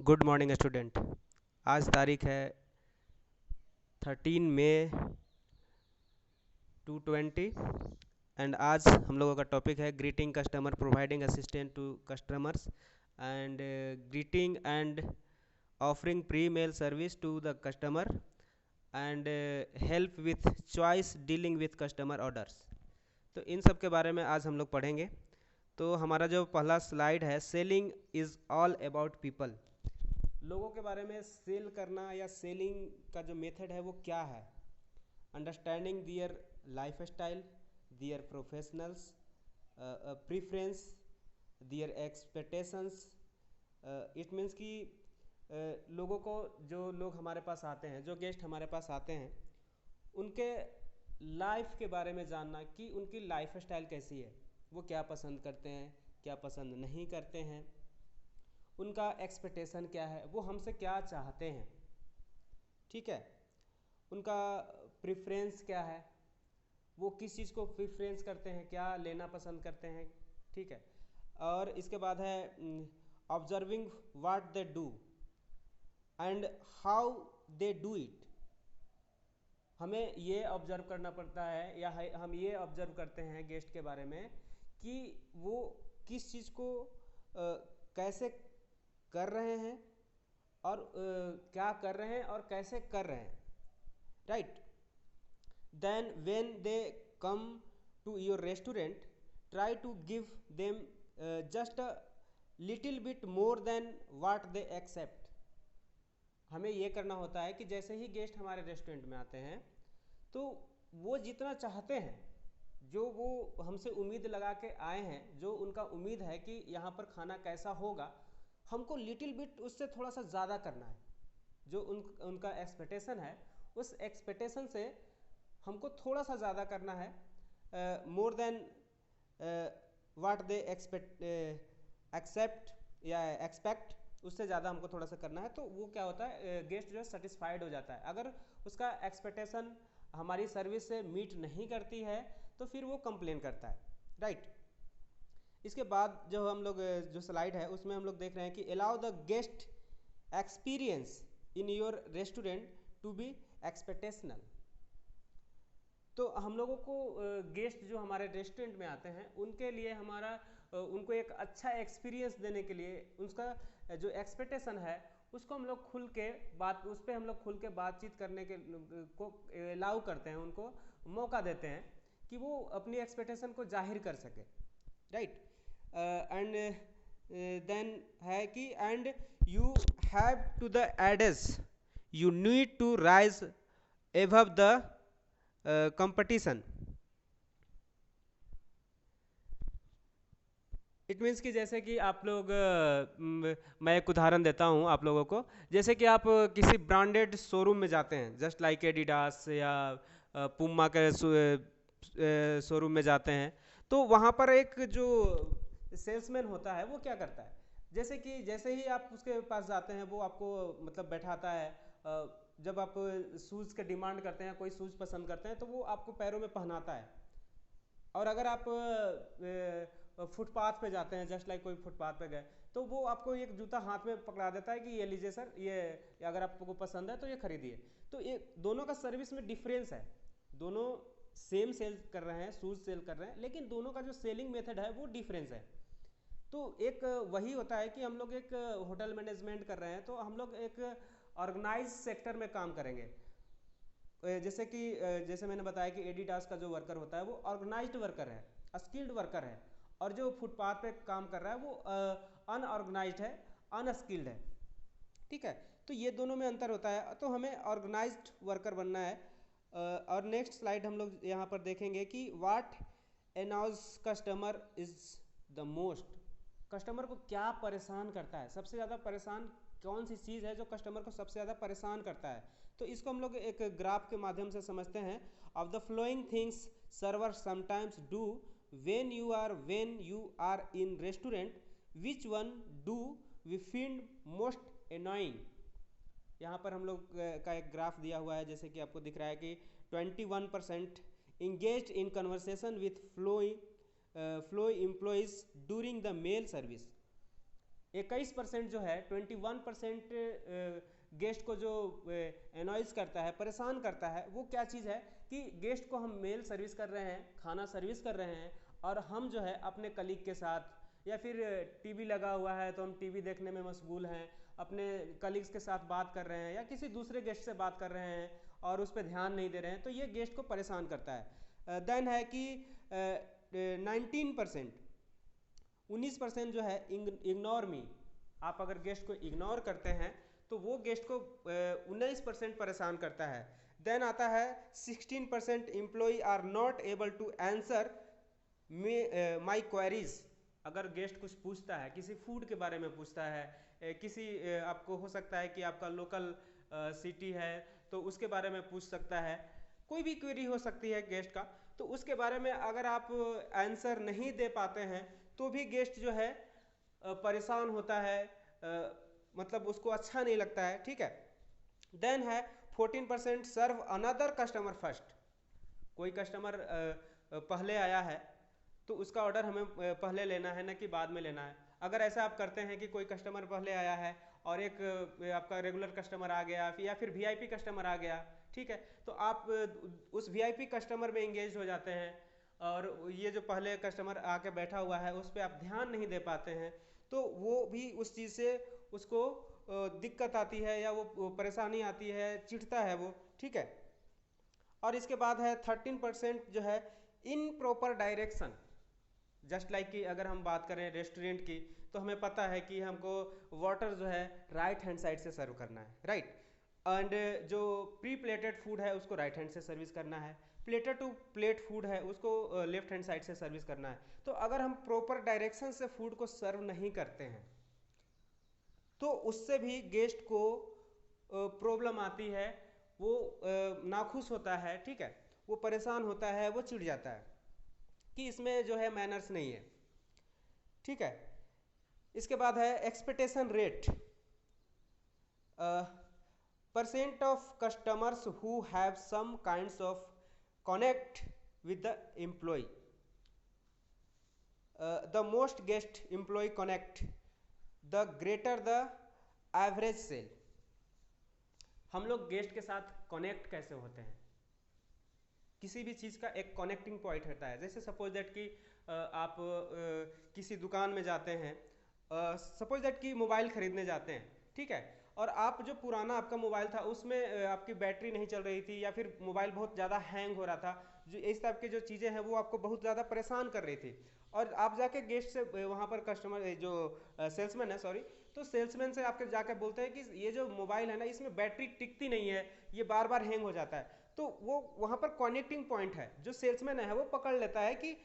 Good morning student. आज तारीख है 13 मई 2020 एंड आज हम लोगों का टॉपिक है greeting customer, providing assistant to customers and greeting and offering pre meal service to the customer and help with choice dealing with customer orders. तो इन सब के बारे में आज हम लोग पढ़ेंगे। तो हमारा जो पहला स्लाइड है, selling is all about people. लोगों के बारे में सेल करना या सेलिंग का जो मेथड है वो क्या है। Understanding their lifestyle, their professionals preference, their expectations. It means कि लोगों को, जो लोग हमारे पास आते हैं, जो गेस्ट हमारे पास आते हैं, उनके लाइफ के बारे में जानना कि उनकी लाइफ स्टाइल कैसी है, वो क्या पसंद करते हैं, क्या पसंद नहीं करते हैं, उनका एक्सपेक्टेशन क्या है, वो हमसे क्या चाहते हैं, ठीक है, उनका प्रेफरेंस क्या है, वो किस चीज़ को प्रेफरेंस करते हैं, क्या लेना पसंद करते हैं, ठीक है। और इसके बाद है observing what they do and how they do it. हमें ये ऑब्जर्व करना पड़ता है या हम ये ऑब्जर्व करते हैं गेस्ट के बारे में कि वो किस चीज़ को कैसे कर रहे हैं और क्या कर रहे हैं और कैसे कर रहे हैं, right. Then when they come to your restaurant, try to give them just a little bit more than what they accept. हमें ये करना होता है कि जैसे ही गेस्ट हमारे रेस्टोरेंट में आते हैं तो वो जितना चाहते हैं, जो वो हमसे उम्मीद लगा के आए हैं, जो उनका उम्मीद है कि यहाँ पर खाना कैसा होगा, हमको लिटिल बिट उससे थोड़ा सा ज़्यादा करना है। जो उनका एक्सपेक्टेशन है, उस एक्सपेक्टेशन से हमको थोड़ा सा ज़्यादा करना है, more than what they accept या एक्सपेक्ट, उससे ज़्यादा हमको थोड़ा सा करना है। तो वो क्या होता है, गेस्ट जो है सेटिस्फाइड हो जाता है। अगर उसका एक्सपेक्टेशन हमारी सर्विस से मीट नहीं करती है तो फिर वो कंप्लेन करता है, राइट। इसके बाद जो हम लोग जो स्लाइड है उसमें हम लोग देख रहे हैं कि allow the guest experience in your restaurant to be exceptional. तो हम लोगों को गेस्ट जो हमारे रेस्टोरेंट में आते हैं उनके लिए हमारा उनको एक अच्छा एक्सपीरियंस देने के लिए उसका जो एक्सपेक्टेशन है उसको हम लोग खुल के बात उस पर हम लोग खुल के बातचीत करने के को अलाउ करते हैं, उनको मौका देते हैं कि वो अपनी एक्सपेक्टेशन को जाहिर कर सके, राइट। एंड देन है कि and you have to the address, you need to rise above the competition. It means कि जैसे कि आप लोग मैं एक उदाहरण देता हूँ आप लोगों को। जैसे कि आप किसी ब्रांडेड शोरूम में जाते हैं, जस्ट लाइक एडिडास या पुमा के शोरूम में जाते हैं, तो वहाँ पर एक जो सेल्समैन होता है वो क्या करता है, जैसे ही आप उसके पास जाते हैं वो आपको मतलब बैठाता है। जब आप शूज़ के डिमांड करते हैं, कोई शूज़ पसंद करते हैं, तो वो आपको पैरों में पहनाता है। और अगर आप फुटपाथ पे जाते हैं, जस्ट लाइक कोई फुटपाथ पे गए, तो वो आपको एक जूता हाथ में पकड़ा देता है कि ये लीजिए सर, ये अगर आपको पसंद है तो ये खरीदिए। तो ये दोनों का सर्विस में डिफरेंस है। दोनों सेम सेल कर रहे हैं, शूज़ सेल कर रहे हैं, लेकिन दोनों का जो सेलिंग मेथड है वो डिफरेंस है। तो एक वही होता है कि हम लोग एक होटल मैनेजमेंट कर रहे हैं तो हम लोग एक ऑर्गेनाइज सेक्टर में काम करेंगे। जैसे मैंने बताया कि एडिडास का जो वर्कर होता है वो ऑर्गेनाइज्ड वर्कर है, स्किल्ड वर्कर है, और जो फुटपाथ पे काम कर रहा है वो अनऑर्गेनाइज्ड है, अनस्किल्ड है, ठीक है। तो ये दोनों में अंतर होता है, तो हमें ऑर्गेनाइज्ड वर्कर बनना है। और नेक्स्ट स्लाइड हम लोग यहाँ पर देखेंगे कि what annoys customer is the most. Customer को क्या परेशान करता है, सबसे ज़्यादा परेशान कौन सी चीज़ है जो कस्टमर को सबसे ज़्यादा परेशान करता है। तो इसको हम लोग एक ग्राफ के माध्यम से समझते हैं। Of the flowing things server sometimes do when you are in restaurant, which one do we find most annoying। यहाँ पर हम लोग का एक ग्राफ दिया हुआ है, जैसे कि आपको दिख रहा है कि 21% engaged in conversation with flow employees during the mail service। 21% जो है, 21% गेस्ट को जो एनॉइज करता है, परेशान करता है, वो क्या चीज़ है कि गेस्ट को हम मेल सर्विस कर रहे हैं, खाना सर्विस कर रहे हैं, और हम जो है अपने कलीग के साथ या फिर टीवी लगा हुआ है तो हम टीवी देखने में मशगूल हैं, अपने कलीग्स के साथ बात कर रहे हैं या किसी दूसरे गेस्ट से बात कर रहे हैं और उस पर ध्यान नहीं दे रहे हैं, तो ये गेस्ट को परेशान करता है। देन है कि 19% जो है इग्नोर मी, आप अगर गेस्ट को इग्नोर करते हैं तो वो गेस्ट को 19% परेशान करता है। देन आता है 16% employee are not able to answer my queries. अगर गेस्ट कुछ पूछता है, किसी फूड के बारे में पूछता है, किसी आपको हो सकता है कि आपका लोकल सिटी है तो उसके बारे में पूछ सकता है, कोई भी क्वेरी हो सकती है गेस्ट का, तो उसके बारे में अगर आप आंसर नहीं दे पाते हैं तो भी गेस्ट जो है परेशान होता है, मतलब उसको अच्छा नहीं लगता है, ठीक है। देन है 14% सर्व अनदर कस्टमर फर्स्ट। कोई कस्टमर पहले आया है तो उसका ऑर्डर हमें पहले लेना है, ना कि बाद में लेना है। अगर ऐसा आप करते हैं कि कोई कस्टमर पहले आया है और एक आपका रेगुलर कस्टमर आ गया या फिर वीआईपी कस्टमर आ गया, ठीक है, तो आप उस वीआईपी कस्टमर में एंगेज हो जाते हैं और ये जो पहले कस्टमर आके बैठा हुआ है उस पर आप ध्यान नहीं दे पाते हैं, तो वो भी उस चीज़ से उसको दिक्कत आती है या वो परेशानी आती है, चिढ़ता है वो, ठीक है। और इसके बाद है 13% जो है in proper direction. Just like कि अगर हम बात करें रेस्टोरेंट की तो हमें पता है कि हमको वाटर जो है राइट हैंड साइड से सर्व करना है, राइट, एंड जो प्री प्लेटेड फूड है उसको राइट हैंड से सर्विस करना है, प्लेटर टू प्लेट फूड है उसको लेफ्ट हैंड साइड से सर्विस करना है। तो अगर हम प्रॉपर डायरेक्शन से फूड को सर्व नहीं करते हैं तो उससे भी गेस्ट को प्रॉब्लम आती है, वो नाखुश होता है, ठीक है, वो परेशान होता है, वो चिढ़ जाता है कि इसमें जो है मैनर्स नहीं है, ठीक है। इसके बाद है expectation rate. Percent of customers who have some kinds of connect with the employ, the most guest employ connect the greater the average sale. हम लोग गेस्ट के साथ कनेक्ट कैसे होते हैं? किसी भी चीज़ का एक कनेक्टिंग पॉइंट होता है। जैसे सपोज दैट कि आप किसी दुकान में जाते हैं, सपोज दैट कि मोबाइल खरीदने जाते हैं, ठीक है, और आप जो पुराना आपका मोबाइल था उसमें आपकी बैटरी नहीं चल रही थी या फिर मोबाइल बहुत ज़्यादा हैंग हो रहा था, जो इस टाइप की जो चीज़ें हैं वो आपको बहुत ज़्यादा परेशान कर रही थी, और आप जाके गेस्ट से वहाँ पर कस्टमर जो सेल्समैन है, सॉरी, तो सेल्समैन से आपके जाके बोलते हैं कि ये जो मोबाइल है ना इसमें बैटरी टिकती नहीं है, ये बार बार हैंग हो जाता है। तो वो वहाँ पर कनेक्टिंग पॉइंट है, जो सेल्समैन है वो पकड़ लेता है कि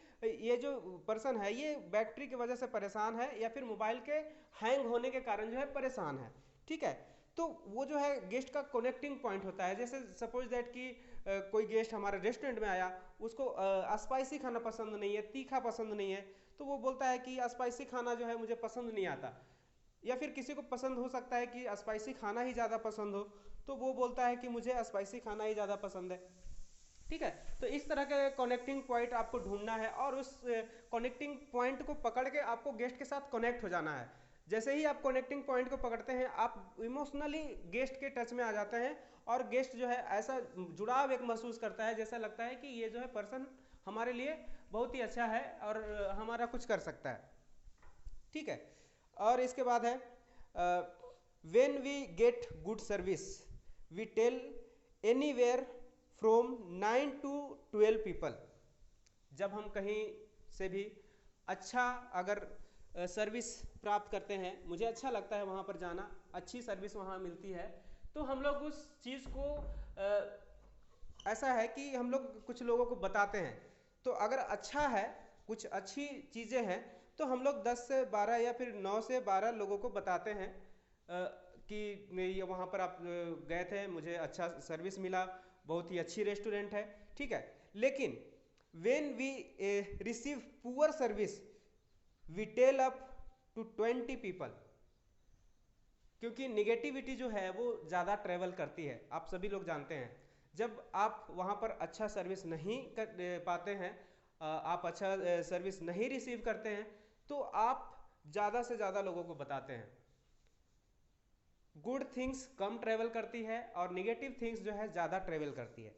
ये जो पर्सन है ये बैटरी की वजह से परेशान है या फिर मोबाइल के हैंग होने के कारण जो है परेशान है, ठीक है। तो वो जो है गेस्ट का कनेक्टिंग पॉइंट होता है। जैसे सपोज दैट कि कोई गेस्ट हमारे रेस्टोरेंट में आया, उसको स्पाइसी खाना पसंद नहीं है, तीखा पसंद नहीं है, तो वो बोलता है कि स्पाइसी खाना जो है मुझे पसंद नहीं आता, या फिर किसी को पसंद हो सकता है कि स्पाइसी खाना ही ज़्यादा पसंद हो, तो वो बोलता है कि मुझे स्पाइसी खाना ही ज़्यादा पसंद है, ठीक है। तो इस तरह के कनेक्टिंग पॉइंट आपको ढूंढना है और उस कनेक्टिंग पॉइंट को पकड़ के आपको गेस्ट के साथ कनेक्ट हो जाना है। जैसे ही आप कनेक्टिंग पॉइंट को पकड़ते हैं आप इमोशनली गेस्ट के टच में आ जाते हैं और गेस्ट जो है ऐसा जुड़ाव एक महसूस करता है, जैसा लगता है कि ये जो है पर्सन हमारे लिए बहुत ही अच्छा है और हमारा कुछ कर सकता है, ठीक है। और इसके बाद है when we get good service we tell anywhere from 9 to 12 people. जब हम कहीं से भी अच्छा अगर सर्विस प्राप्त करते हैं, मुझे अच्छा लगता है वहाँ पर जाना, अच्छी सर्विस वहाँ मिलती है, तो हम लोग उस चीज़ को ऐसा है कि हम लोग कुछ लोगों को बताते हैं। तो अगर अच्छा है, कुछ अच्छी चीज़ें हैं, तो हम लोग 10 से 12 या फिर 9 से 12 लोगों को बताते हैं कि ये वहाँ पर आप गए थे, मुझे अच्छा सर्विस मिला, बहुत ही अच्छी रेस्टोरेंट है, ठीक है। लेकिन when we receive poor service we tell up to 20 people, क्योंकि निगेटिविटी जो है वो ज़्यादा ट्रेवल करती है, आप सभी लोग जानते हैं। जब आप वहाँ पर अच्छा सर्विस नहीं कर पाते हैं, आप अच्छा सर्विस नहीं रिसीव करते हैं, तो आप ज़्यादा से ज़्यादा लोगों को बताते हैं। गुड थिंग्स कम ट्रेवल करती है और निगेटिव थिंग्स जो है ज़्यादा ट्रेवल करती है।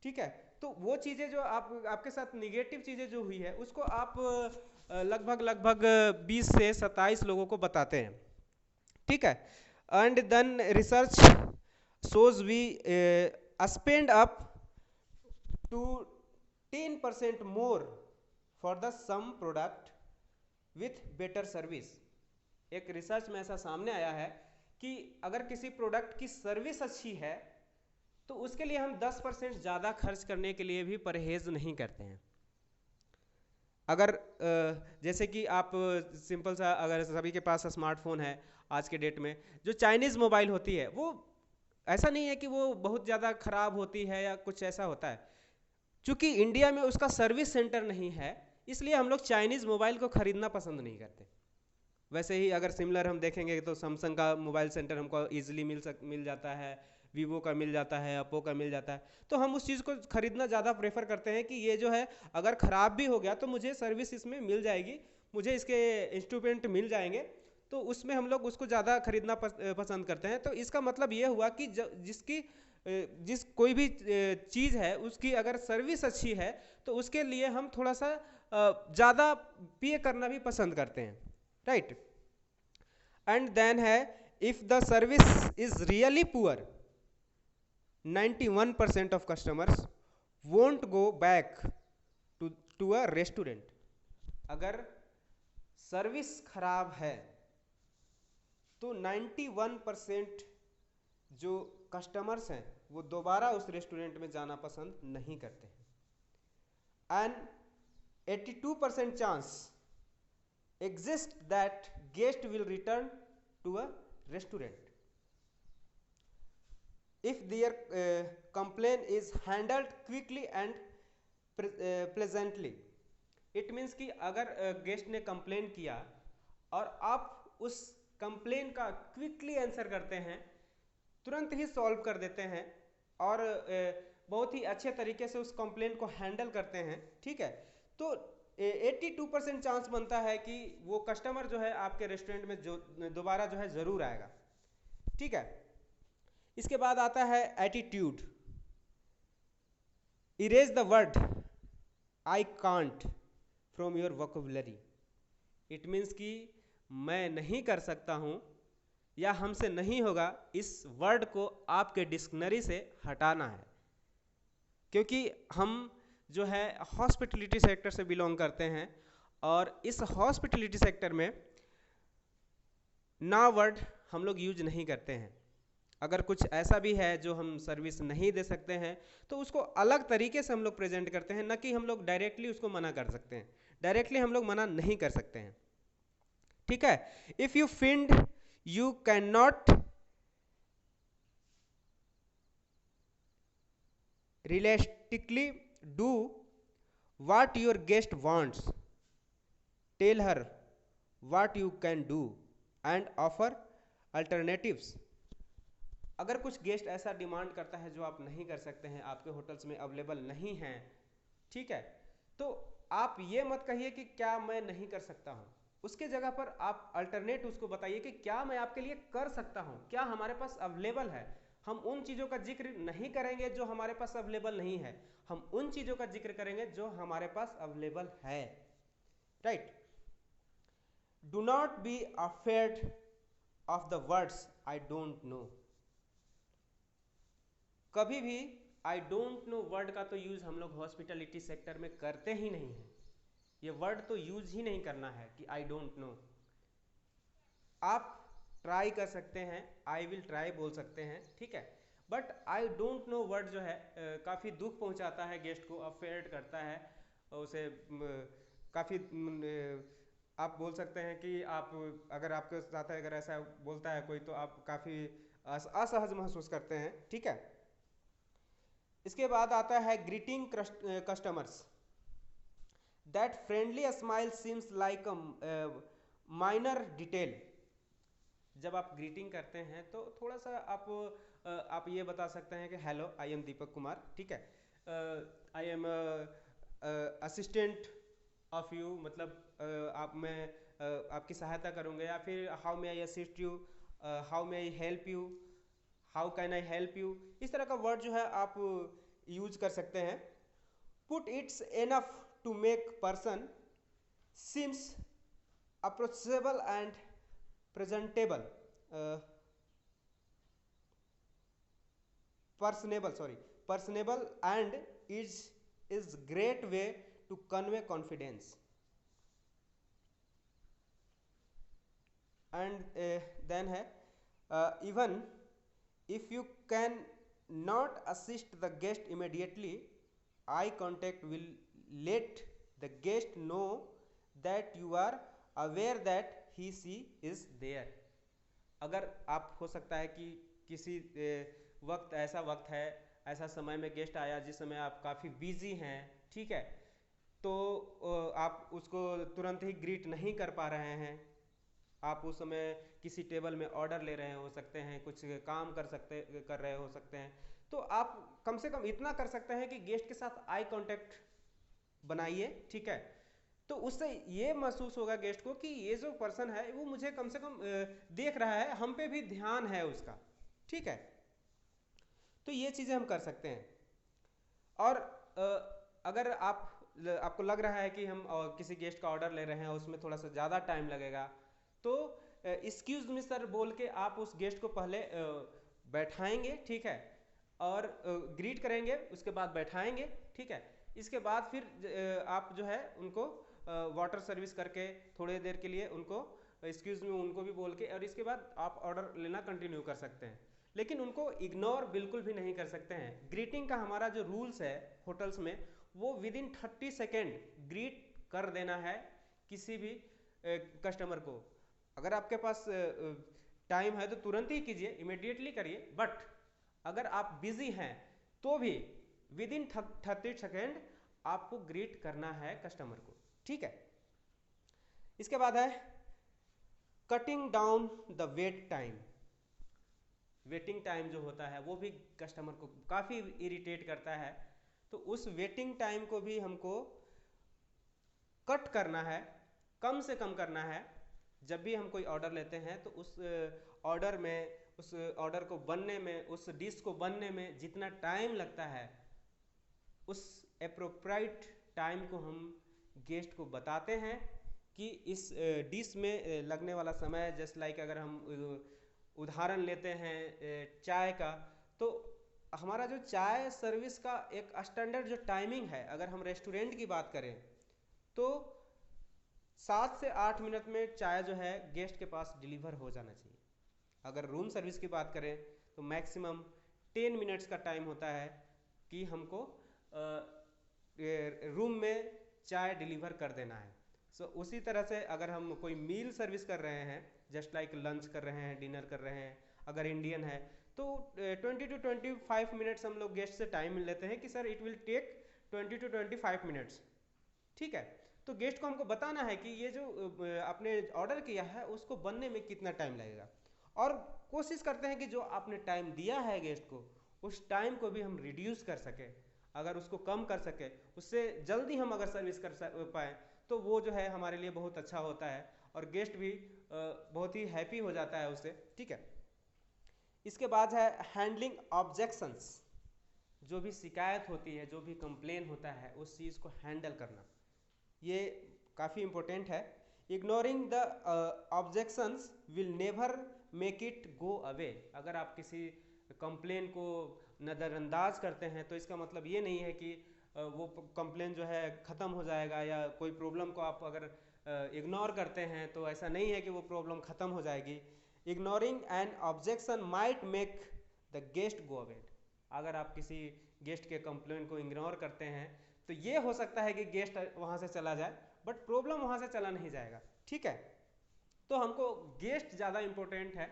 ठीक है, तो वो चीज़ें जो आपके साथ निगेटिव चीज़ें जो हुई है उसको आप लगभग 20 से 27 लोगों को बताते हैं। ठीक है, and then research shows we spend up to 10% more for the some product with better service। एक रिसर्च में ऐसा सामने आया है कि अगर किसी प्रोडक्ट की सर्विस अच्छी है तो उसके लिए हम 10% ज़्यादा खर्च करने के लिए भी परहेज नहीं करते हैं। अगर जैसे कि आप सिंपल सा, अगर सभी के पास स्मार्टफोन है आज के डेट में, जो चाइनीज़ मोबाइल होती है वो ऐसा नहीं है कि वो बहुत ज़्यादा ख़राब होती है या कुछ ऐसा होता है। चूँकि इंडिया में उसका सर्विस सेंटर नहीं है इसलिए हम लोग चाइनीज़ मोबाइल को ख़रीदना पसंद नहीं करते। वैसे ही अगर सिमिलर हम देखेंगे तो सैमसंग का मोबाइल सेंटर हमको ईजिली मिल जाता है, वीवो का मिल जाता है, ओप्पो का मिल जाता है, तो हम उस चीज़ को ख़रीदना ज़्यादा प्रेफर करते हैं कि ये जो है अगर ख़राब भी हो गया तो मुझे सर्विस इसमें मिल जाएगी, मुझे इसके इंस्ट्रूमेंट मिल जाएंगे, तो उसमें हम लोग उसको ज़्यादा खरीदना पसंद करते हैं। तो इसका मतलब ये हुआ कि जिस कोई भी चीज़ है उसकी अगर सर्विस अच्छी है तो उसके लिए हम थोड़ा सा ज़्यादा पे करना भी पसंद करते हैं, राइट। एंड देन है, if the service is really poor 91% of customers won't go back to a restaurant. अगर सर्विस खराब है तो 91% जो कस्टमर्स हैं वो दोबारा उस रेस्टोरेंट में जाना पसंद नहीं करते हैं। And 82% chance exist that guest will return to a restaurant if their complaint is handled quickly and pleasantly। it means कि अगर गेस्ट ने कंप्लेन किया और आप उस कंप्लेन का क्विकली आंसर करते हैं, तुरंत ही सॉल्व कर देते हैं और बहुत ही अच्छे तरीके से उस कंप्लेन को हैंडल करते हैं, ठीक है, तो 82% चांस बनता है कि वो कस्टमर जो है आपके रेस्टोरेंट में जो दोबारा जो है ज़रूर आएगा। ठीक है, इसके बाद आता है attitude. Erase the word I can't from your vocabulary. It means कि मैं नहीं कर सकता हूँ या हमसे नहीं होगा, इस वर्ड को आपके डिक्शनरी से हटाना है, क्योंकि हम जो है हॉस्पिटलिटी सेक्टर से बिलोंग करते हैं और इस हॉस्पिटलिटी सेक्टर में ना वर्ड हम लोग यूज नहीं करते हैं। अगर कुछ ऐसा भी है जो हम सर्विस नहीं दे सकते हैं तो उसको अलग तरीके से हम लोग प्रेजेंट करते हैं, न कि हम लोग डायरेक्टली उसको मना कर सकते हैं। डायरेक्टली हम लोग मना नहीं कर सकते हैं, ठीक है। If you find you can not realistically do what your guest wants, tell her what you can do and offer alternatives। अगर कुछ गेस्ट ऐसा डिमांड करता है जो आप नहीं कर सकते हैं, आपके होटल्स में अवेलेबल नहीं हैं, ठीक है, तो आप ये मत कहिए कि क्या मैं नहीं कर सकता हूँ, उसके जगह पर आप अल्टरनेट उसको बताइए कि क्या मैं आपके लिए कर सकता हूँ, क्या हमारे पास अवेलेबल है। हम उन चीज़ों का जिक्र नहीं करेंगे जो हमारे पास अवेलेबल नहीं है, हम उन चीज़ों का जिक्र करेंगे जो हमारे पास अवेलेबल है, right. Do not be afraid of the words I don't know. कभी भी आई डोंट नो वर्ड का तो यूज़ हम लोग हॉस्पिटलिटी सेक्टर में करते ही नहीं है। ये वर्ड तो यूज ही नहीं करना है कि आई डोंट नो। आप ट्राई कर सकते हैं, आई विल ट्राई बोल सकते हैं, ठीक है, but I don't no word जो है काफ़ी दुख पहुंचाता है गेस्ट को, अफेक्ट करता है उसे काफ़ी। आप बोल सकते हैं कि आप अगर आपके साथ अगर ऐसा बोलता है कोई तो आप काफ़ी असहज महसूस करते हैं, ठीक है। इसके बाद आता है greeting customers. That friendly smile seems like a minor detail. जब आप ग्रीटिंग करते हैं तो थोड़ा सा आप ये बता सकते हैं कि hello I am Deepak Kumar, ठीक है, I am assistant of you, मतलब आप मैं आपकी सहायता करूँगा, या फिर how may I assist you, how may I help you, how can I help you, इस तरह का वर्ड जो है आप यूज कर सकते हैं। Put it's enough to make person seems approachable and presentable, personable and is great way to convey confidence. And then है even if you can not assist the guest immediately, eye contact will let the guest know that you are aware that he she is there. अगर आप हो सकता है कि किसी वक्त है, ऐसा समय में गेस्ट आया जिस समय आप काफ़ी बिजी हैं, ठीक है, तो आप उसको तुरंत ही ग्रीट नहीं कर पा रहे हैं, आप उस समय किसी टेबल में ऑर्डर ले रहे हो सकते हैं, कुछ काम कर रहे हो सकते हैं, तो आप कम से कम इतना कर सकते हैं कि गेस्ट के साथ आई कांटेक्ट बनाइए, ठीक है। तो उससे ये महसूस होगा गेस्ट को कि ये जो पर्सन है वो मुझे कम से कम देख रहा है, हम पे भी ध्यान है उसका, ठीक है। तो ये चीज़ें हम कर सकते हैं। और अगर आपको लग रहा है कि हम किसी गेस्ट का ऑर्डर ले रहे हैं, उसमें थोड़ा सा ज़्यादा टाइम लगेगा, तो एक्सक्यूज मी सर बोल के आप उस गेस्ट को पहले बैठाएंगे, ठीक है, और ग्रीट करेंगे, उसके बाद बैठाएंगे, ठीक है। इसके बाद फिर आप जो है उनको वाटर सर्विस करके थोड़ी देर के लिए उनको एक्सक्यूज मी उनको भी बोल के, और इसके बाद आप ऑर्डर लेना कंटिन्यू कर सकते हैं। लेकिन उनको इग्नोर बिल्कुल भी नहीं कर सकते हैं। ग्रीटिंग का हमारा जो रूल्स है होटल्स में, वो विद इन 30 सेकेंड ग्रीट कर देना है किसी भी कस्टमर को। अगर आपके पास टाइम है तो तुरंत ही कीजिए, इमीडिएटली करिए, बट अगर आप बिजी हैं तो भी विद इन 30 सेकेंड आपको ग्रीट करना है कस्टमर को, ठीक है। इसके बाद है cutting down the wait time. Waiting time जो होता है वो भी कस्टमर को काफ़ी इरिटेट करता है, तो उस वेटिंग टाइम को भी हमको कट करना है, कम से कम करना है। जब भी हम कोई ऑर्डर लेते हैं तो उस ऑर्डर को बनने में, उस डिश को बनने में जितना टाइम लगता है, उस एप्रोप्राइट टाइम को हम गेस्ट को बताते हैं कि इस डिश में लगने वाला समय, जस्ट लाइक अगर हम उदाहरण लेते हैं चाय का, तो हमारा जो चाय सर्विस का एक स्टैंडर्ड जो टाइमिंग है, अगर हम रेस्टोरेंट की बात करें तो 7 से 8 मिनट में चाय जो है गेस्ट के पास डिलीवर हो जाना चाहिए। अगर रूम सर्विस की बात करें तो मैक्सिमम 10 मिनट्स का टाइम होता है कि हमको रूम में चाय डिलीवर कर देना है। सो उसी तरह से अगर हम कोई मील सर्विस कर रहे हैं, जस्ट लाइक लंच कर रहे हैं, डिनर कर रहे हैं, अगर इंडियन है तो 20 to 25 मिनट्स हम लोग गेस्ट से टाइम लेते हैं कि sir it will take 20 to 25 minutes, ठीक है। तो गेस्ट को हमको बताना है कि ये जो आपने ऑर्डर किया है उसको बनने में कितना टाइम लगेगा, और कोशिश करते हैं कि जो आपने टाइम दिया है गेस्ट को, उस टाइम को भी हम रिड्यूस कर सके। अगर उसको कम कर सके, उससे जल्दी हम अगर सर्विस कर पाए तो वो जो है हमारे लिए बहुत अच्छा होता है, और गेस्ट भी बहुत ही हैप्पी हो जाता है उससे, ठीक है। इसके बाद है हैंडलिंग ऑब्जेक्शंस। जो भी शिकायत होती है, जो भी कंप्लेन होता है, उस चीज़ को हैंडल करना, ये काफ़ी इम्पोर्टेंट है। Ignoring the objections will never make it go away. अगर आप किसी कंप्लेन को नज़रअंदाज करते हैं तो इसका मतलब ये नहीं है कि वो कंप्लेन जो है ख़त्म हो जाएगा, या कोई प्रॉब्लम को आप अगर इग्नोर करते हैं तो ऐसा नहीं है कि वो प्रॉब्लम ख़त्म हो जाएगी। Ignoring N objection might make the guest go away. अगर आप किसी गेस्ट के कंप्लेन को इग्नोर करते हैं तो ये हो सकता है कि गेस्ट वहाँ से चला जाए, बट प्रॉब्लम वहाँ से चला नहीं जाएगा, ठीक है। तो हमको गेस्ट ज़्यादा इम्पोर्टेंट है,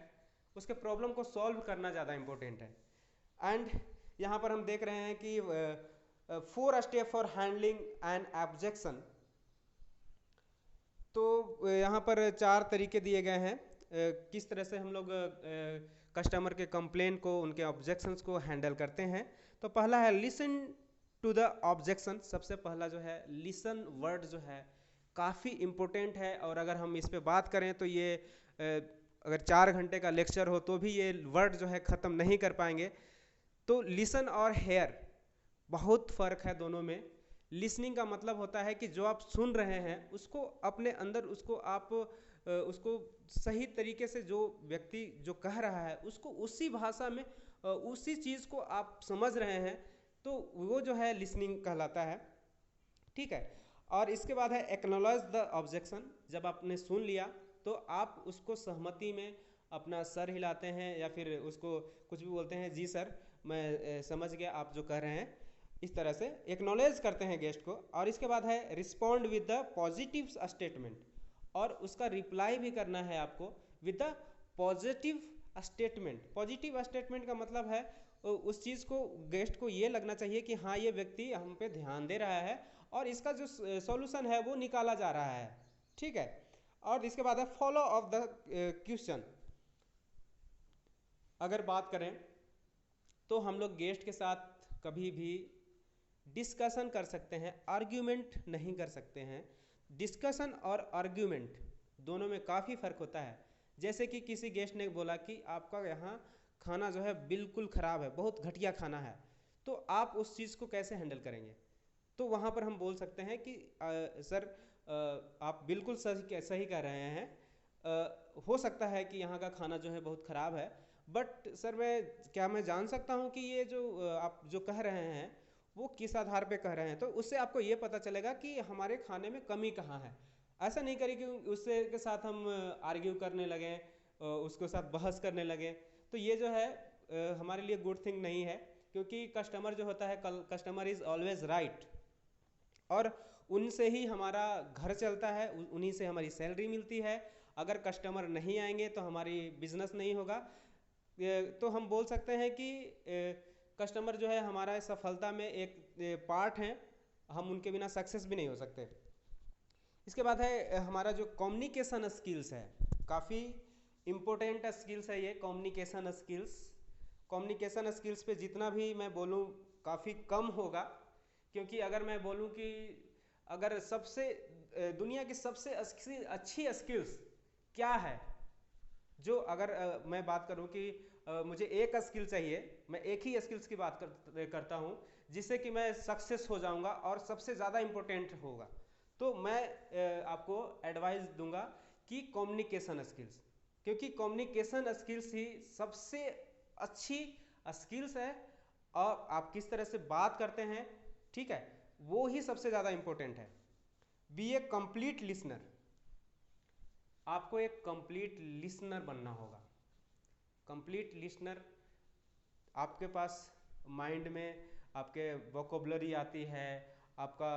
उसके प्रॉब्लम को सॉल्व करना ज़्यादा इम्पोर्टेंट है। एंड यहाँ पर हम देख रहे हैं कि 4 step for handling N objection. तो यहाँ पर 4 तरीके दिए गए हैं किस तरह से हम लोग कस्टमर के कंप्लेन को, उनके ऑब्जेक्शंस को हैंडल करते हैं। तो पहला है लिसन टू द ऑब्जेक्शन। सबसे पहला जो है लिसन वर्ड जो है काफ़ी इम्पोर्टेंट है। और अगर हम इस पे बात करें तो ये अगर 4 घंटे का लेक्चर हो तो भी ये वर्ड जो है ख़त्म नहीं कर पाएंगे। तो लिसन और हेयर, बहुत फ़र्क है दोनों में। लिसनिंग का मतलब होता है कि जो आप सुन रहे हैं उसको अपने अंदर, उसको आप उसको सही तरीके से, जो व्यक्ति जो कह रहा है उसको उसी भाषा में उसी चीज़ को आप समझ रहे हैं, तो वो जो है लिसनिंग कहलाता है। ठीक है। और इसके बाद है एक्नॉलेज द ऑब्जेक्शन। जब आपने सुन लिया तो आप उसको सहमति में अपना सर हिलाते हैं या फिर उसको कुछ भी बोलते हैं, जी सर मैं समझ गया आप जो कह रहे हैं, इस तरह से एक्नॉलेज करते हैं गेस्ट को। और इसके बाद है respond with the positive statement, और उसका रिप्लाई भी करना है आपको with the positive statement. Positive statement का मतलब है उस चीज़ को, गेस्ट को ये लगना चाहिए कि हाँ ये व्यक्ति हम पे ध्यान दे रहा है और इसका जो सॉल्यूशन है वो निकाला जा रहा है। ठीक है। और इसके बाद है फॉलो ऑफ द क्वेश्चन। अगर बात करें तो हम लोग गेस्ट के साथ कभी भी डिस्कशन कर सकते हैं, आर्ग्यूमेंट नहीं कर सकते हैं। डिस्कशन और आर्ग्यूमेंट दोनों में काफ़ी फ़र्क होता है। जैसे कि किसी गेस्ट ने बोला कि आपका यहाँ खाना जो है बिल्कुल ख़राब है, बहुत घटिया खाना है, तो आप उस चीज़ को कैसे हैंडल करेंगे? तो वहाँ पर हम बोल सकते हैं कि सर आप बिल्कुल सही सही कह रहे हैं। हो सकता है कि यहाँ का खाना जो है बहुत ख़राब है, बट सर मैं जान सकता हूँ कि ये जो आप जो कह रहे हैं वो किस आधार पे कह रहे हैं? तो उससे आपको ये पता चलेगा कि हमारे खाने में कमी कहाँ है। ऐसा नहीं करें कि उससे के साथ हम आर्ग्यू करने लगें, उसके साथ बहस करने लगें, तो ये जो है हमारे लिए गुड थिंग नहीं है। क्योंकि कस्टमर जो होता है, कस्टमर इज़ ऑलवेज राइट, और उनसे ही हमारा घर चलता है, उन्हीं से हमारी सैलरी मिलती है। अगर कस्टमर नहीं आएंगे तो हमारी बिजनेस नहीं होगा। तो हम बोल सकते हैं कि कस्टमर जो है हमारा सफलता में एक पार्ट है, हम उनके बिना सक्सेस भी नहीं हो सकते। इसके बाद है हमारा जो कम्युनिकेशन स्किल्स है, काफ़ी इम्पोर्टेंट स्किल्स है ये कम्युनिकेशन स्किल्स। कम्युनिकेशन स्किल्स पे जितना भी मैं बोलूँ काफ़ी कम होगा, क्योंकि अगर मैं बोलूँ कि अगर सबसे दुनिया की सबसे अच्छी स्किल्स क्या है, जो अगर मैं बात करूं कि मुझे एक स्किल चाहिए, मैं एक ही स्किल्स की बात करता हूं जिससे कि मैं सक्सेस हो जाऊंगा और सबसे ज़्यादा इम्पोर्टेंट होगा, तो मैं आपको एडवाइस दूंगा कि कम्युनिकेशन स्किल्स। क्योंकि कम्युनिकेशन स्किल्स ही सबसे अच्छी स्किल्स है, और आप किस तरह से बात करते हैं, ठीक है, वो ही सबसे ज़्यादा इम्पोर्टेंट है। बी ए कंप्लीट लिसनर। आपको एक कंप्लीट लिसनर बनना होगा। कंप्लीट लिसनर, आपके पास माइंड में आपके वोकेबलरी आती है, आपका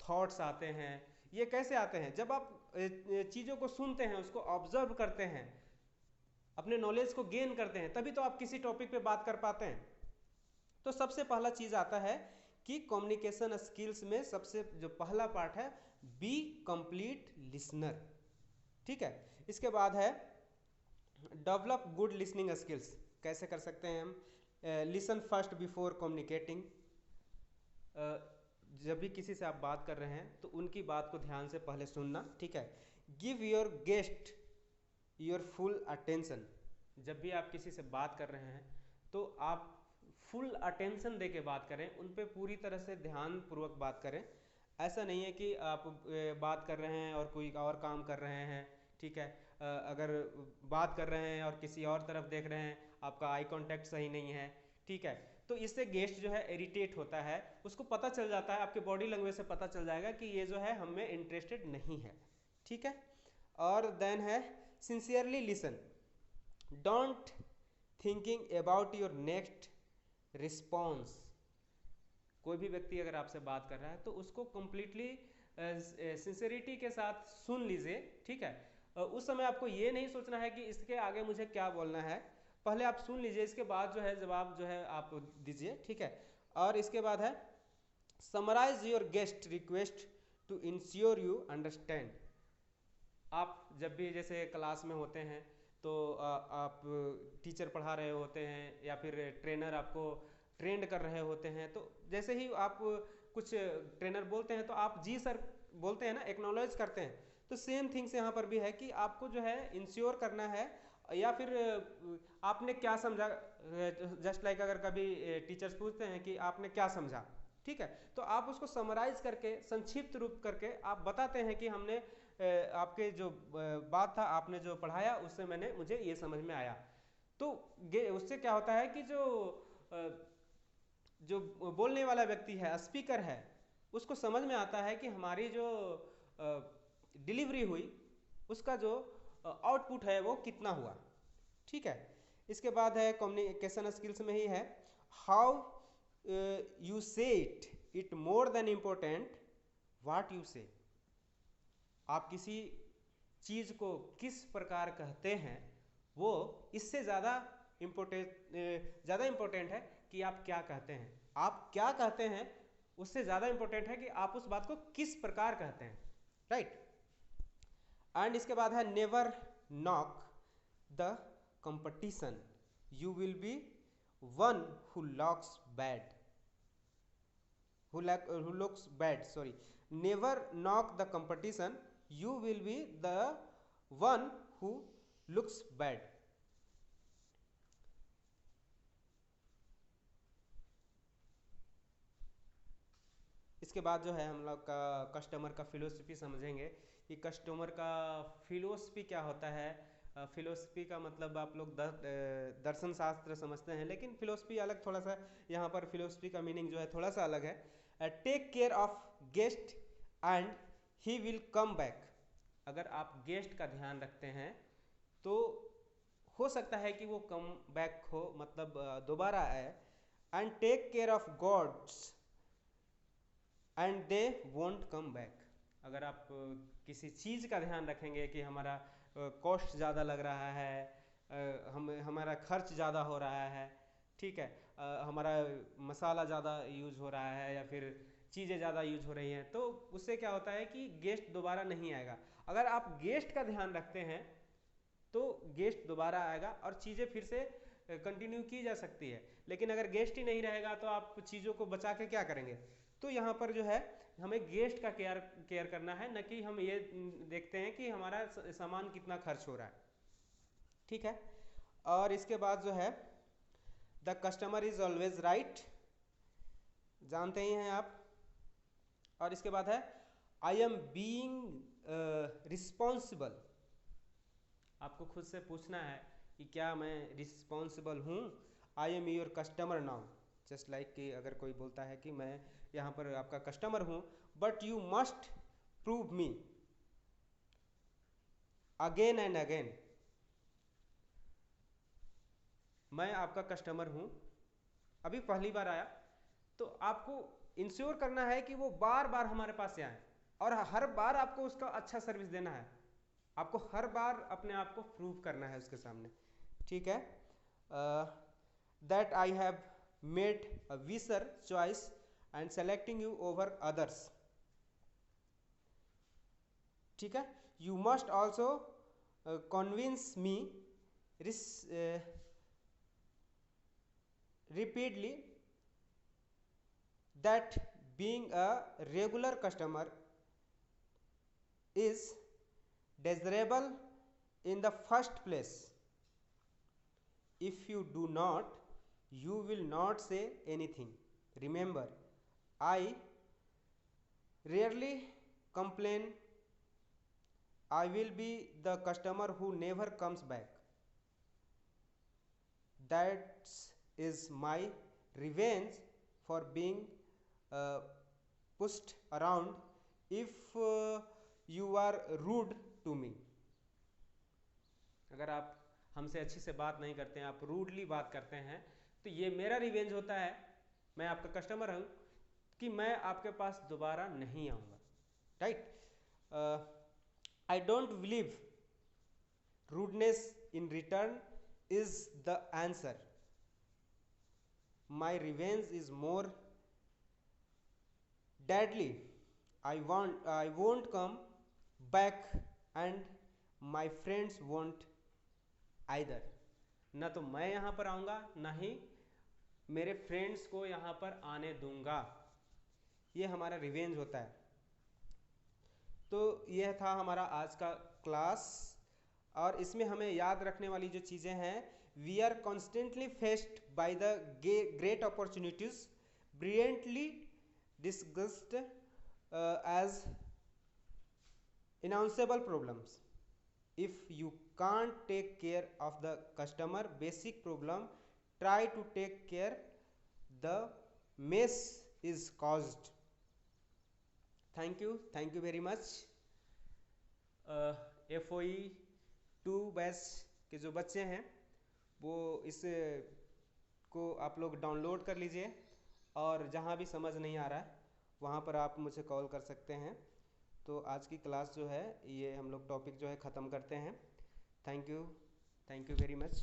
थॉट्स आते हैं। ये कैसे आते हैं? जब आप चीज़ों को सुनते हैं, उसको ऑब्जर्व करते हैं, अपने नॉलेज को गेन करते हैं, तभी तो आप किसी टॉपिक पे बात कर पाते हैं। तो सबसे पहला चीज़ आता है कि कम्युनिकेशन स्किल्स में सबसे जो पहला पार्ट है, बी कंप्लीट लिसनर। ठीक है। इसके बाद है डेवलप गुड लिसनिंग स्किल्स। कैसे कर सकते हैं हम? Listen first before communicating. जब भी किसी से आप बात कर रहे हैं तो उनकी बात को ध्यान से पहले सुनना। ठीक है। Give your guest your full attention. जब भी आप किसी से बात कर रहे हैं तो आप फुल अटेंशन दे के बात करें, उन पे पूरी तरह से ध्यान पूर्वक बात करें। ऐसा नहीं है कि आप बात कर रहे हैं और कोई और काम कर रहे हैं। ठीक है। अगर बात कर रहे हैं और किसी और तरफ देख रहे हैं, आपका आई कांटेक्ट सही नहीं है, ठीक है, तो इससे गेस्ट जो है इरिटेट होता है, उसको पता चल जाता है, आपके बॉडी लैंग्वेज से पता चल जाएगा कि ये जो है हम में इंटरेस्टेड नहीं है। ठीक है। और देन है sincerely listen, don't thinking about your next response. कोई भी व्यक्ति अगर आपसे बात कर रहा है तो उसको कंप्लीटली सिंसियरिटी के साथ सुन लीजिए। ठीक है। उस समय आपको ये नहीं सोचना है कि इसके आगे मुझे क्या बोलना है, पहले आप सुन लीजिए, इसके बाद जो है जवाब जो है आप दीजिए। ठीक है। और इसके बाद है summarise your guest request to ensure you understand. आप जब भी जैसे क्लास में होते हैं तो आप टीचर पढ़ा रहे होते हैं या फिर ट्रेनर आपको ट्रेंड कर रहे होते हैं, तो जैसे ही आप कुछ ट्रेनर बोलते हैं तो आप जी सर बोलते हैं ना, एक्नॉलेज करते हैं, तो सेम थिंग्स यहाँ पर भी है कि आपको जो है इंश्योर करना है, या फिर आपने क्या समझा, जस्ट लाइक अगर कभी टीचर्स पूछते हैं कि आपने क्या समझा, ठीक है, तो आप उसको समराइज करके संक्षिप्त रूप करके आप बताते हैं कि हमने आपके जो बात था, आपने जो पढ़ाया उससे मुझे ये समझ में आया। तो उससे क्या होता है कि जो बोलने वाला व्यक्ति है, स्पीकर है, उसको समझ में आता है कि हमारी जो डिलीवरी हुई उसका जो आउटपुट है वो कितना हुआ, ठीक है। इसके बाद है कम्युनिकेशन स्किल्स में ही है, हाउ यू से it more than important what you से। आप किसी चीज को किस प्रकार कहते हैं वो इससे ज़्यादा इम्पोर्टेंट है कि आप क्या कहते हैं। आप क्या कहते हैं उससे ज़्यादा इम्पोर्टेंट है कि आप उस बात को किस प्रकार कहते हैं, राइट। एंड इसके बाद है never knock the competition, you will be one who locks bad, who looks bad, sorry, never knock the competition, you will be the one who looks bad। इसके बाद जो है हम लोग का कस्टमर का फिलोसफी समझेंगे कि कस्टमर का फिलोसफी क्या होता है। फिलोसफी का मतलब आप लोग दर्शन शास्त्र समझते हैं, लेकिन फिलोसफी अलग, थोड़ा सा यहाँ पर फिलोसफी का मीनिंग जो है थोड़ा सा अलग है। Take care of guest and he will come back. अगर आप गेस्ट का ध्यान रखते हैं तो हो सकता है कि वो कम बैक हो, मतलब दोबारा आए। And take care of gods and they won't come back. अगर आप किसी चीज़ का ध्यान रखेंगे कि हमारा कॉस्ट ज़्यादा लग रहा है, हमारा खर्च ज़्यादा हो रहा है, ठीक है, हमारा मसाला ज़्यादा यूज हो रहा है या फिर चीज़ें ज़्यादा यूज हो रही हैं, तो उससे क्या होता है कि गेस्ट दोबारा नहीं आएगा। अगर आप गेस्ट का ध्यान रखते हैं तो गेस्ट दोबारा आएगा और चीज़ें फिर से कंटिन्यू की जा सकती है। लेकिन अगर गेस्ट ही नहीं रहेगा तो आप चीज़ों को बचा के क्या करेंगे। तो यहाँ पर जो है हमें गेस्ट का केयर करना है, न कि हम ये देखते हैं कि हमारा सामान कितना खर्च हो रहा है, ठीक है। और इसके बाद जो है the customer is always right, जानते ही हैं आप। और इसके बाद है आई एम बीइंग रिस्पॉन्सिबल। आपको खुद से पूछना है कि क्या मैं रिस्पॉन्सिबल हूँ। I am your customer now, just like कि अगर कोई बोलता है कि मैं यहाँ पर आपका कस्टमर हूँ, but you must prove me again and again. मैं आपका कस्टमर हूँ, अभी पहली बार आया, तो आपको इंश्योर करना है कि वो बार बार हमारे पास से आए और हर बार आपको उसका अच्छा सर्विस देना है। आपको हर बार अपने आप को प्रूव करना है उसके सामने, ठीक है। That I have made a विशर choice and selecting you over others, ठीक है। You must also convince me repeatedly that being a regular customer is desirable in the first place. If you do not, you will not say anything. Remember, I rarely complain. I will be the customer who never comes back. That is my revenge for being uh, pushed around if you are rude to me। अगर आप हमसे अच्छी से बात नहीं करते हैं, आप रूडली बात करते हैं, तो ये मेरा रिवेंज होता है, मैं आपका कस्टमर हूँ, कि मैं आपके पास दोबारा नहीं आऊँगा, right. I don't believe rudeness in return is the answer. My revenge is more deadly. I won't come back and my friends won't either। ना तो मैं यहाँ पर आऊँगा, ना ही मेरे फ्रेंड्स को यहाँ पर आने दूंगा। ये हमारा रिवेंज होता है। तो यह था हमारा आज का क्लास, और इसमें हमें याद रखने वाली जो चीज़ें हैं, we are constantly faced by the great opportunities brilliantly discussed as insoluble problems. If you can't take care of the customer basic problem, try to take care the mess is caused. Thank you very much. FOE 2 batch के जो बच्चे हैं वो इस को आप लोग download कर लीजिए, और जहाँ भी समझ नहीं आ रहा है वहाँ पर आप मुझे कॉल कर सकते हैं. तो आज की क्लास जो है ये हम लोग टॉपिक जो है ख़त्म करते हैं. Thank you very much.